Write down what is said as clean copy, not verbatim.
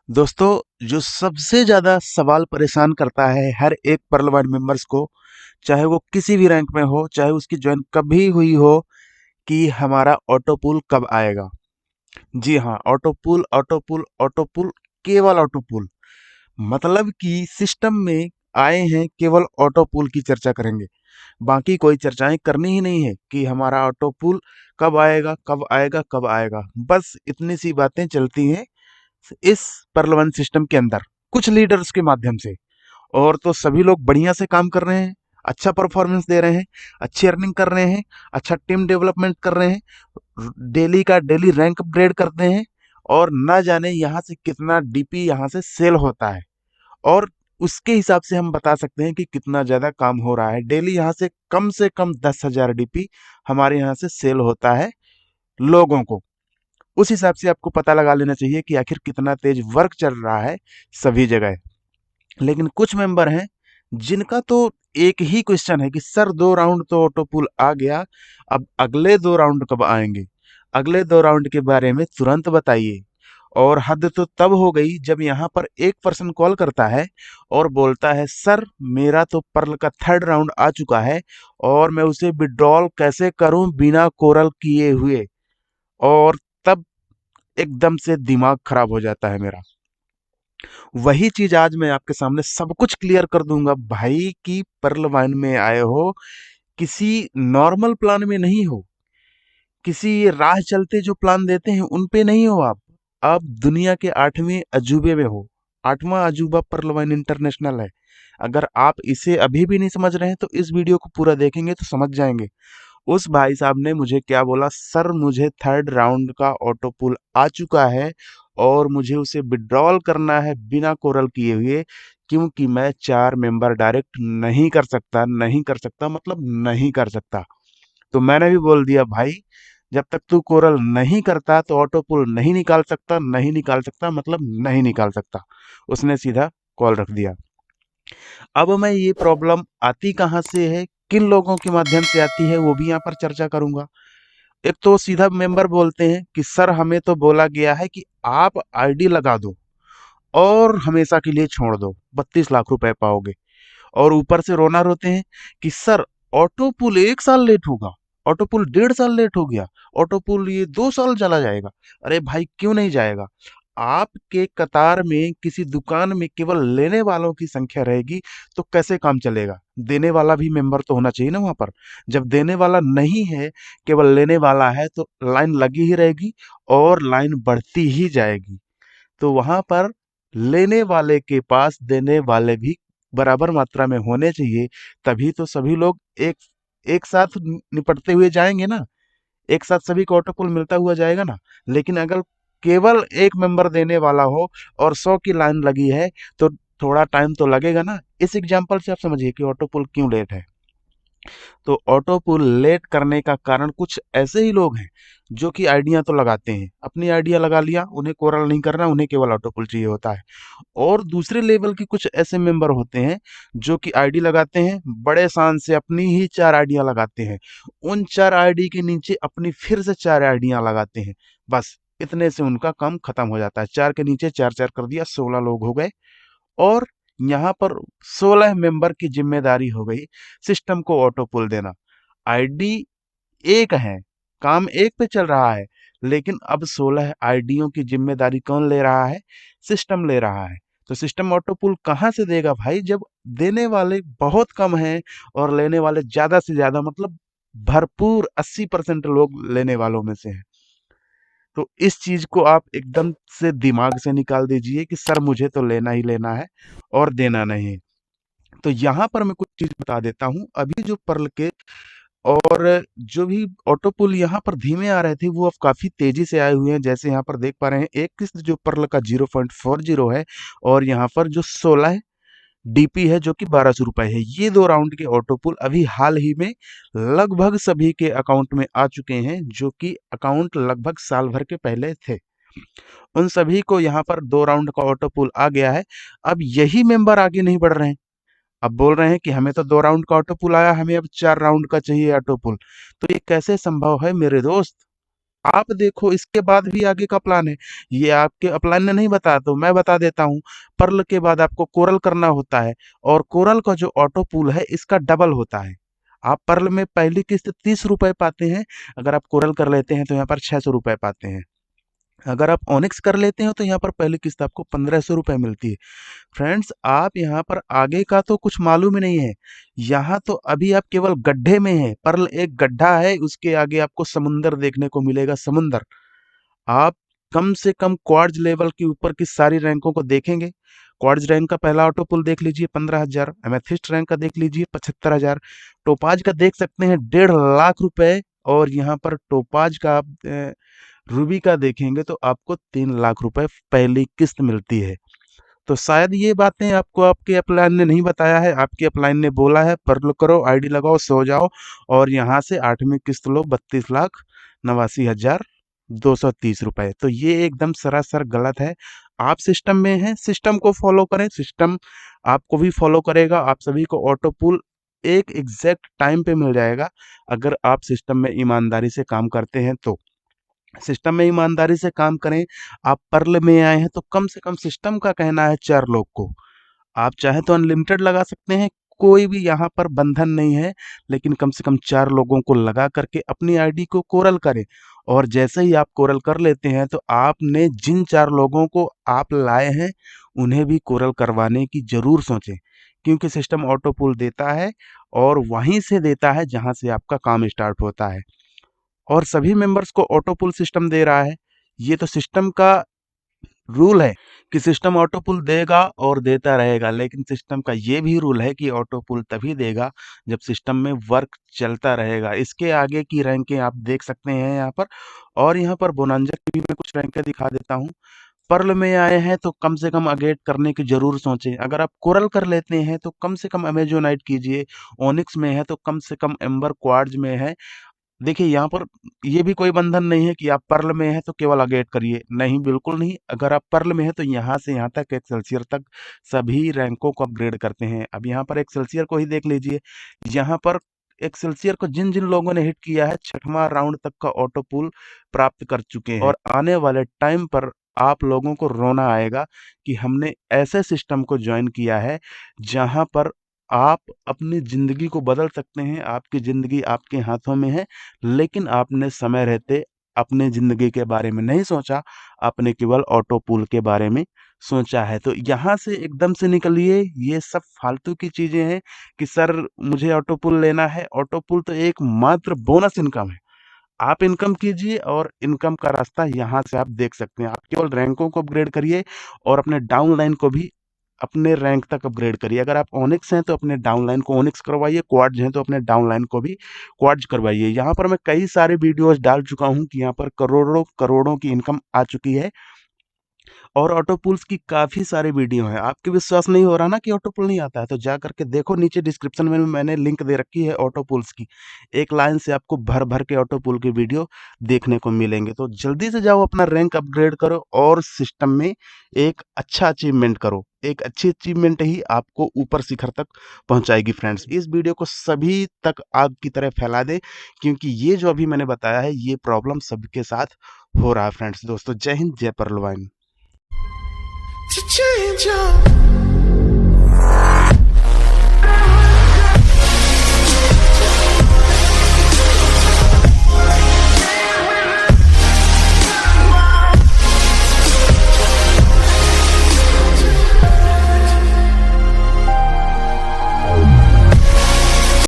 दोस्तों, जो सबसे ज़्यादा सवाल परेशान करता है हर एक पर्ल मेंबर्स को, चाहे वो किसी भी रैंक में हो, चाहे उसकी ज्वाइन कभी हुई हो, कि हमारा ऑटो पुल कब आएगा। जी हाँ, ऑटो पुल, ऑटो पुल, ऑटो पुल, केवल ऑटो पुल। मतलब कि सिस्टम में आए हैं, केवल ऑटो पुल की चर्चा करेंगे। बाकी कोई चर्चाएं करनी ही नहीं है कि हमारा ऑटो पुल कब आएगा, कब आएगा, कब आएगा। बस इतनी सी बातें चलती हैं इस पर्ल सिस्टम के अंदर, कुछ लीडर्स के माध्यम से। और तो सभी लोग बढ़िया से काम कर रहे हैं, अच्छा परफॉर्मेंस दे रहे हैं, अच्छी अर्निंग कर रहे हैं, अच्छा टीम डेवलपमेंट कर रहे हैं, डेली का डेली रैंक अपग्रेड करते हैं। और ना जाने यहाँ से कितना डीपी यहाँ से सेल होता है, और उसके हिसाब से हम बता सकते हैं कि कितना ज़्यादा काम हो रहा है। डेली यहाँ से कम 10,000 डीपी हमारे यहाँ से सेल होता है लोगों को। उस हिसाब से आपको पता लगा लेना चाहिए कि आखिर कितना तेज वर्क चल रहा है सभी जगह। लेकिन कुछ मेंबर हैं जिनका तो एक ही क्वेश्चन है कि सर, 2 राउंड तो ऑटो पुल आ गया, अब अगले 2 राउंड कब आएंगे? अगले 2 राउंड के बारे में तुरंत बताइए। और हद तो तब हो गई जब यहाँ पर एक पर्सन कॉल करता है और बोलता है, सर मेरा तो पर्ल का 3rd राउंड आ चुका है और मैं उसे विड्रॉल कैसे करूं बिना कोरल किए हुए। और तब एकदम से दिमाग खराब हो जाता है मेरा। वही चीज आज मैं आपके सामने सब कुछ क्लियर कर दूंगा भाई, कि पर्ल वाइन में आए हो, किसी नॉर्मल प्लान में नहीं हो, किसी राह चलते जो प्लान देते हैं उन पे नहीं हो आप दुनिया के 8वें अजूबे में हो। 8वां अजूबा पर्ल वाइन इंटरनेशनल है। अगर आप इसे अभी भी नहीं समझ रहे हैं तो इस वीडियो को पूरा देखेंगे तो समझ जाएंगे। उस भाई साहब ने मुझे क्या बोला, सर मुझे 3rd राउंड का ऑटो पुल आ चुका है और मुझे उसे विड्रॉल करना है बिना कोरल किए हुए, क्योंकि मैं 4 मेंबर डायरेक्ट नहीं कर सकता। नहीं कर सकता मतलब नहीं कर सकता। तो मैंने भी बोल दिया, भाई जब तक तू कोरल नहीं करता तो ऑटो पुल नहीं निकाल सकता। नहीं निकाल सकता मतलब नहीं निकाल सकता। उसने सीधा कॉल रख दिया। अब मैं ये प्रॉब्लम आती कहाँ से है, किन लोगों के माध्यम से आती है, वो भी यहाँ पर चर्चा करूंगा। एक तो सीधा मेंबर बोलते हैं कि सर हमें तो बोला गया है कि आप आईडी लगा दो और हमेशा के लिए छोड़ दो, 32 लाख रुपए पाओगे। और ऊपर से रोना रोते हैं कि सर ऑटो पुल 1 साल लेट होगा, ऑटो पुल 1.5 साल लेट हो गया, ऑटो पुल ये 2 साल चला जाएगा। अरे भाई क्यों नहीं जाएगा? आपके कतार में किसी दुकान में केवल लेने वालों की संख्या रहेगी तो कैसे काम चलेगा? देने वाला भी मेंबर तो होना चाहिए ना वहां पर। जब देने वाला नहीं है, केवल लेने वाला है, तो लाइन लगी ही रहेगी और लाइन बढ़ती ही जाएगी। तो वहां पर लेने वाले के पास देने वाले भी बराबर मात्रा में होने चाहिए। तभी तो सभी लोग एक एक साथ निपटते हुए जाएंगे ना। एक साथ सभी को ऑटो पुल मिलता हुआ जाएगा ना। लेकिन अगर केवल एक मेंबर देने वाला हो और 100 की लाइन लगी है, तो थोड़ा टाइम तो लगेगा ना। इस एग्जांपल से आप समझिए कि ऑटो पुल क्यों लेट है। तो ऑटो पुल लेट करने का कारण कुछ ऐसे ही लोग हैं जो कि आइडिया तो लगाते हैं, अपनी आइडिया लगा लिया, उन्हें कोरल नहीं करना, उन्हें केवल ऑटो पुल चाहिए होता है। और दूसरे लेवल के कुछ ऐसे मेंबर होते हैं जो कि आईडी लगाते हैं, बड़े शान से अपनी ही 4 आइडिया लगाते हैं, उन 4 आईडी के नीचे अपनी फिर से 4 आइडिया लगाते हैं। बस इतने से उनका काम खत्म हो जाता है। 4 के नीचे 4 4 कर दिया, 16 लोग हो गए। और यहाँ पर 16 मेंबर की जिम्मेदारी हो गई सिस्टम को ऑटो पुल देना। आईडी एक है, काम एक पे चल रहा है, लेकिन अब 16 आईडियों की जिम्मेदारी कौन ले रहा है? सिस्टम ले रहा है। तो सिस्टम ऑटो पुल कहाँ से देगा भाई, जब देने वाले बहुत कम हैं और लेने वाले ज्यादा से ज्यादा, मतलब भरपूर 80% लोग लेने वालों में से हैं। तो इस चीज को आप एकदम से दिमाग से निकाल दीजिए कि सर मुझे तो लेना ही लेना है और देना नहीं है। तो यहाँ पर मैं कुछ चीज बता देता हूँ। अभी जो पर्ल के और जो भी ऑटो पुल यहाँ पर धीमे आ रहे थे, वो अब काफी तेजी से आए हुए हैं। जैसे यहाँ पर देख पा रहे हैं, एक किस्त जो पर्ल का 0.40 है, और यहाँ पर जो 16 डीपी है जो कि 1200 रुपए है। ये 2 राउंड के ऑटो पुल अभी हाल ही में लगभग सभी के अकाउंट में आ चुके हैं, जो कि अकाउंट लगभग साल भर के पहले थे। उन सभी को यहाँ पर 2 राउंड का ऑटो पुल आ गया है। अब यही मेंबर आगे नहीं बढ़ रहे हैं। अब बोल रहे हैं कि हमें तो 2 राउंड का ऑटो पुल आया, हमें अब 4 राउंड का चाहिए ऑटो पुल। तो ये कैसे संभव है मेरे दोस्त? आप देखो इसके बाद भी आगे का प्लान है। ये आपके अपलाइन ने नहीं बताया तो मैं बता देता हूँ। पर्ल के बाद आपको कोरल करना होता है और कोरल का जो ऑटो पूल है इसका डबल होता है। आप पर्ल में पहली किस्त 30 रुपए पाते हैं, अगर आप कोरल कर लेते हैं तो यहाँ पर 600 रुपए पाते हैं। अगर आप ऑनिक्स कर लेते हो तो यहाँ पर पहली किस्त आपको 1500 रुपए मिलती है। फ्रेंड्स, आप यहाँ पर आगे का तो कुछ मालूम ही नहीं है। यहाँ तो अभी आप केवल गड्ढे में हैं। पर्ल एक गड्ढा है, उसके आगे आपको समुंदर देखने को मिलेगा, समुंदर। आप कम से कम क्वार्ट्ज लेवल के ऊपर की सारी रैंकों को देखेंगे। क्वार्ट्ज रैंक का पहला ऑटो पुल देख लीजिए 15,000, एमेथिस्ट रैंक का देख लीजिए 75,000, टोपाज का देख सकते हैं 1.5 लाख रुपए, और यहाँ पर टोपाज का आप रूबी का देखेंगे तो आपको 3 लाख रुपए पहली किस्त मिलती है। तो शायद ये बातें आपको आपके अपलाइन ने नहीं बताया है। आपके अपलाइन ने बोला है पर्ल करो, आईडी लगाओ, सो जाओ और यहाँ से 8वीं किस्त लो 32,89,230 रुपए। तो ये एकदम सरासर गलत है। आप सिस्टम में हैं, सिस्टम को फॉलो करें, सिस्टम आपको भी फॉलो करेगा। आप सभी को ऑटो पूल एक एग्जैक्ट टाइम पे मिल जाएगा, अगर आप सिस्टम में ईमानदारी से काम करते हैं तो। सिस्टम में ईमानदारी से काम करें। आप पर्ल में आए हैं तो कम से कम सिस्टम का कहना है 4 लोग को। आप चाहे तो अनलिमिटेड लगा सकते हैं, कोई भी यहाँ पर बंधन नहीं है, लेकिन कम से कम 4 लोगों को लगा करके अपनी आईडी को कोरल करें। और जैसे ही आप कोरल कर लेते हैं तो आपने जिन 4 लोगों को आप लाए हैं उन्हें भी कोरल करवाने की जरूर सोचें, क्योंकि सिस्टम ऑटो पुल देता है और वहीं से देता है जहां से आपका काम स्टार्ट होता है। और सभी मेंबर्स को ऑटो पुल सिस्टम दे रहा है। ये तो सिस्टम का रूल है कि सिस्टम ऑटो पुल देगा और देता रहेगा, लेकिन सिस्टम का ये भी रूल है कि ऑटो पुल तभी देगा जब सिस्टम में वर्क चलता रहेगा। इसके आगे की रैंकें आप देख सकते हैं यहाँ पर, और यहाँ पर बोनांजा की भी मैं कुछ रैंकें दिखा देता हूँ। पर्ल में आए हैं तो कम से कम अगेट करने की जरूर सोचें। अगर आप कोरल कर लेते हैं तो कम से कम अमेजोनाइट कीजिए। ओनिक्स में है तो कम से कम एम्बर क्वार्ट्ज में है। देखिए यहाँ पर ये भी कोई बंधन नहीं है कि आप पर्ल में है तो केवल अगेट करिए, नहीं, बिल्कुल नहीं। अगर आप पर्ल में है तो यहाँ से यहाँ तक एक्सेल्सियर तक सभी रैंकों को अपग्रेड करते हैं। अब यहाँ पर एक्सेल्सियर को ही देख लीजिए। यहाँ पर एक्सेल्सियर को जिन जिन लोगों ने हिट किया है 6वां राउंड तक का ऑटो पुल प्राप्त कर चुके हैं, और आने वाले टाइम पर आप लोगों को रोना आएगा कि हमने ऐसे सिस्टम को ज्वाइन किया है जहां पर आप अपनी ज़िंदगी को बदल सकते हैं। आपकी ज़िंदगी आपके हाथों में है, लेकिन आपने समय रहते अपने ज़िंदगी के बारे में नहीं सोचा, आपने केवल ऑटो पूल के बारे में सोचा है। तो यहाँ से एकदम से निकलिए, ये सब फालतू की चीज़ें हैं कि सर मुझे ऑटो पूल लेना है। ऑटो पूल तो एक मात्र बोनस इनकम है। आप इनकम कीजिए और इनकम का रास्ता यहाँ से आप देख सकते हैं। आप केवल रैंकों को अपग्रेड करिए और अपने डाउनलाइन को भी अपने रैंक तक अपग्रेड करिए। अगर आप ओनिक्स हैं तो अपने डाउनलाइन को ओनिक्स करवाइए, क्वाड्स हैं तो अपने डाउनलाइन को भी क्वाड्स करवाइए। यहाँ पर मैं कई सारे वीडियोस डाल चुका हूँ कि यहाँ पर करोड़ों करोड़ों की इनकम आ चुकी है, और ऑटो पुल्स की काफ़ी सारे वीडियो हैं। आपके विश्वास नहीं हो रहा ना कि ऑटो पुल नहीं आता है, तो जा करके देखो, नीचे डिस्क्रिप्शन में मैंने लिंक दे रखी है ऑटो पुल्स की। एक लाइन से आपको भर भर के ऑटो पुल के वीडियो देखने को मिलेंगे। तो जल्दी से जाओ, अपना रैंक अपग्रेड करो और सिस्टम में एक अच्छा अचीवमेंट करो। एक अच्छी अचीवमेंट ही आपको ऊपर शिखर तक पहुंचाएगी। फ्रेंड्स, इस वीडियो को सभी तक आग की तरह फैला दे, क्योंकि ये जो अभी मैंने बताया है ये प्रॉब्लम सबके साथ हो रहा है। फ्रेंड्स, दोस्तों, जय हिंद, जय परलवाइन। To change up